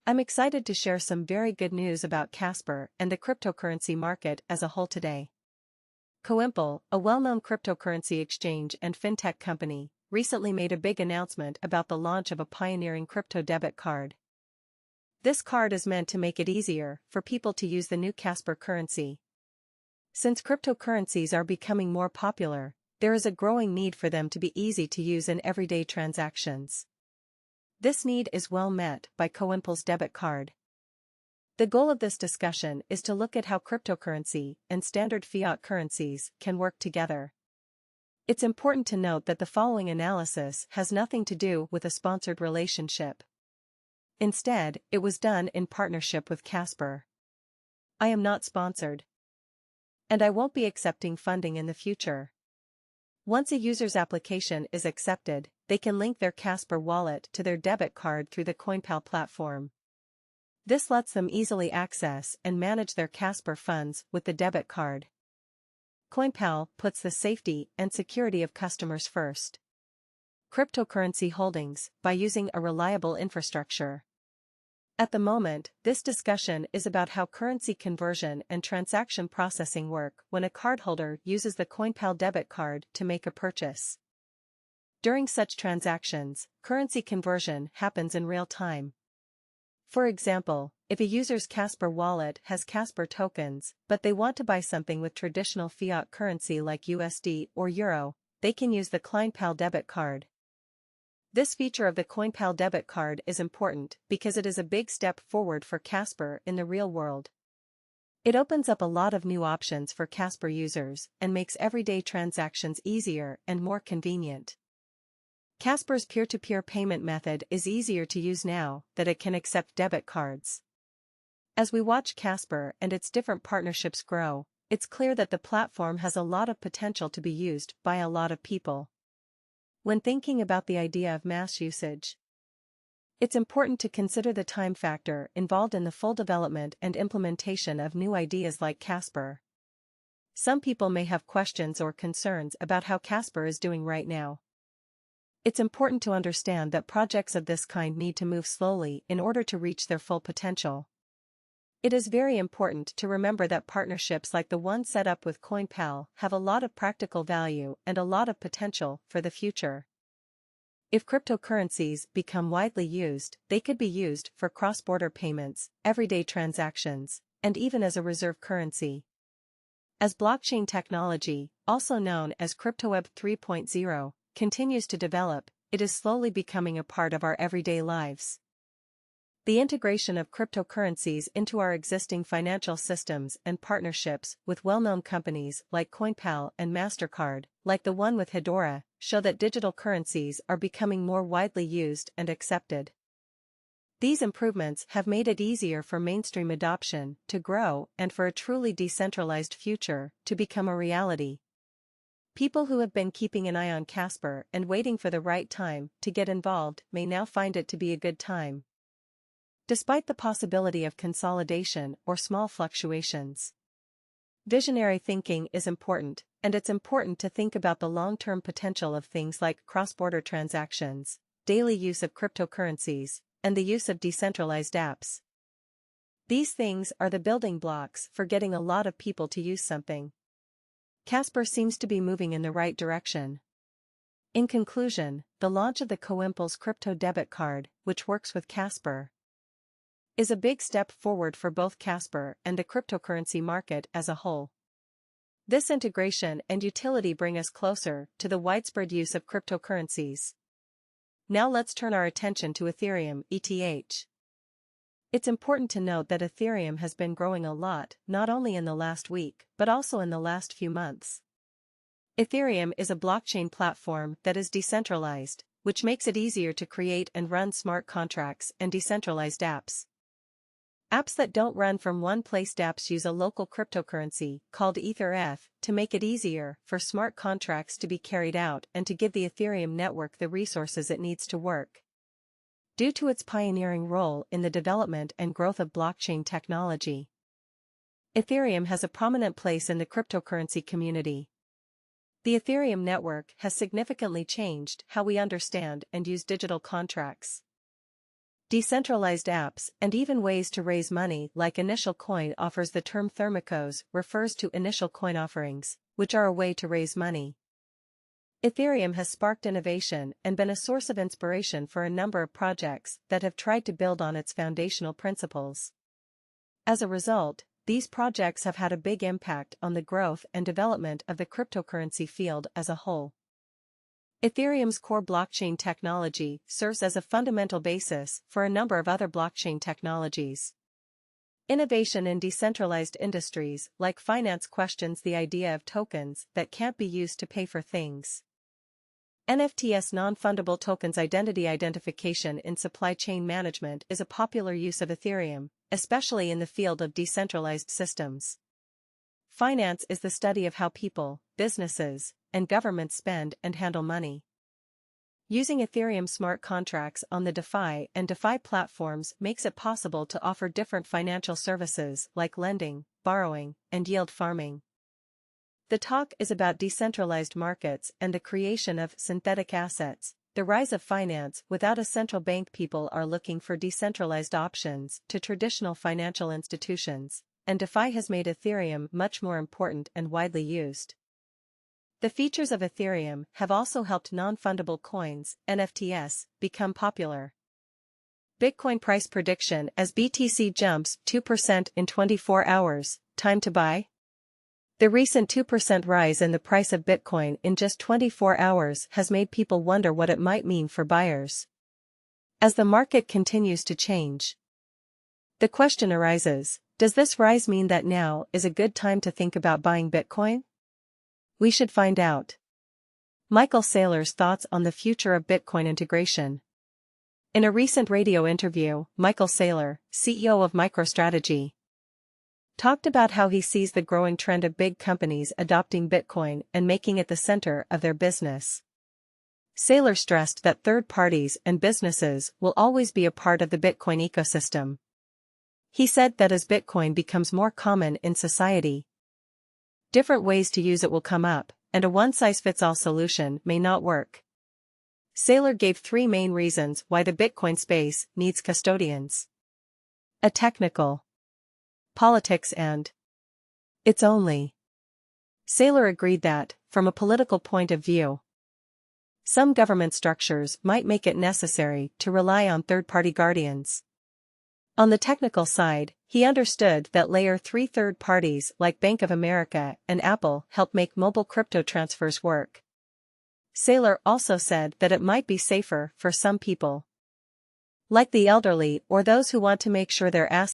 I'm excited to share some very good news about Casper and the cryptocurrency market as a whole today. Coimple, a well-known cryptocurrency exchange and fintech company, recently made a big announcement about the launch of a pioneering crypto debit card. This card is meant to make it easier for people to use the new Casper currency. Since cryptocurrencies are becoming more popular, there is a growing need for them to be easy to use in everyday transactions. This need is well met by Coimple's debit card. The goal of this discussion is to look at how cryptocurrency and standard fiat currencies can work together. It's important to note that the following analysis has nothing to do with a sponsored relationship. Instead, it was done in partnership with Casper. I am not sponsored. And I won't be accepting funding in the future. Once a user's application is accepted, they can link their Casper wallet to their debit card through the Coimple platform. This lets them easily access and manage their Casper funds with the debit card. Coimple puts the safety and security of customers first. Cryptocurrency holdings by using a reliable infrastructure. At the moment, this discussion is about how currency conversion and transaction processing work when a cardholder uses the Coimple debit card to make a purchase. During such transactions, currency conversion happens in real time. For example, if a user's Casper wallet has Casper tokens, but they want to buy something with traditional fiat currency like USD or Euro, they can use the Coimple debit card. This feature of the Coimple debit card is important because it is a big step forward for Casper in the real world. It opens up a lot of new options for Casper users and makes everyday transactions easier and more convenient. Casper's peer-to-peer payment method is easier to use now that it can accept debit cards. As we watch Casper and its different partnerships grow, it's clear that the platform has a lot of potential to be used by a lot of people. When thinking about the idea of mass usage, it's important to consider the time factor involved in the full development and implementation of new ideas like Casper. Some people may have questions or concerns about how Casper is doing right now. It's important to understand that projects of this kind need to move slowly in order to reach their full potential. It is very important to remember that partnerships like the one set up with Coimple have a lot of practical value and a lot of potential for the future. If cryptocurrencies become widely used, they could be used for cross-border payments, everyday transactions, and even as a reserve currency. As blockchain technology, also known as CryptoWeb 3.0, continues to develop, it is slowly becoming a part of our everyday lives. The integration of cryptocurrencies into our existing financial systems and partnerships with well-known companies like Coimple and MasterCard, like the one with Hedora, show that digital currencies are becoming more widely used and accepted. These improvements have made it easier for mainstream adoption to grow and for a truly decentralized future to become a reality. People who have been keeping an eye on Casper and waiting for the right time to get involved may now find it to be a good time. Despite the possibility of consolidation or small fluctuations, visionary thinking is important, and it's important to think about the long-term potential of things like cross-border transactions, daily use of cryptocurrencies, and the use of decentralized apps. These things are the building blocks for getting a lot of people to use something. Casper seems to be moving in the right direction. In conclusion, the launch of the Coimple's crypto debit card, which works with Casper, is a big step forward for both Casper and the cryptocurrency market as a whole. This integration and utility bring us closer to the widespread use of cryptocurrencies. Now let's turn our attention to Ethereum, ETH. It's important to note that Ethereum has been growing a lot, not only in the last week, but also in the last few months. Ethereum is a blockchain platform that is decentralized, which makes it easier to create and run smart contracts and decentralized apps. Apps that don't run from one place. Apps use a local cryptocurrency, called ETH, to make it easier for smart contracts to be carried out and to give the Ethereum network the resources it needs to work. Due to its pioneering role in the development and growth of blockchain technology, Ethereum has a prominent place in the cryptocurrency community. The Ethereum network has significantly changed how we understand and use digital contracts. decentralized apps, and even ways to raise money like Initial Coin offers. The term thermicos refers to initial coin offerings, which are a way to raise money. Ethereum has sparked innovation and been a source of inspiration for a number of projects that have tried to build on its foundational principles. As a result, these projects have had a big impact on the growth and development of the cryptocurrency field as a whole. Ethereum's core blockchain technology serves as a fundamental basis for a number of other blockchain technologies. Innovation in decentralized industries like finance questions the idea of tokens that can't be used to pay for things. NFTs non-fungible tokens identity identification in supply chain management is a popular use of Ethereum, especially in the field of decentralized systems. Finance is the study of how people, businesses, and governments spend and handle money. Using Ethereum smart contracts on the DeFi and DeFi platforms makes it possible to offer different financial services like lending, borrowing, and yield farming. The talk is about decentralized markets and the creation of synthetic assets, the rise of finance without a central bank. People are looking for decentralized options to traditional financial institutions, and DeFi has made Ethereum much more important and widely used. The features of Ethereum have also helped non-fungible coins, NFTs, become popular. Bitcoin price prediction as BTC jumps 2% in 24 hours, time to buy? The recent 2% rise in the price of Bitcoin in just 24 hours has made people wonder what it might mean for buyers. As the market continues to change, the question arises, does this rise mean that now is a good time to think about buying Bitcoin? We should find out. Michael Saylor's thoughts on the future of Bitcoin integration. In a recent radio interview, Michael Saylor, CEO of MicroStrategy, talked about how he sees the growing trend of big companies adopting Bitcoin and making it the center of their business. Saylor stressed that third parties and businesses will always be a part of the Bitcoin ecosystem. He said that as Bitcoin becomes more common in society, different ways to use it will come up, and a one-size-fits-all solution may not work. Saylor gave 3 main reasons why the Bitcoin space needs custodians: a technical, politics, and it's only. Saylor agreed that, from a political point of view, some government structures might make it necessary to rely on third-party guardians. On the technical side, he understood that Layer 3 third parties like Bank of America and Apple help make mobile crypto transfers work. Saylor also said that it might be safer for some people, like the elderly or those who want to make sure their assets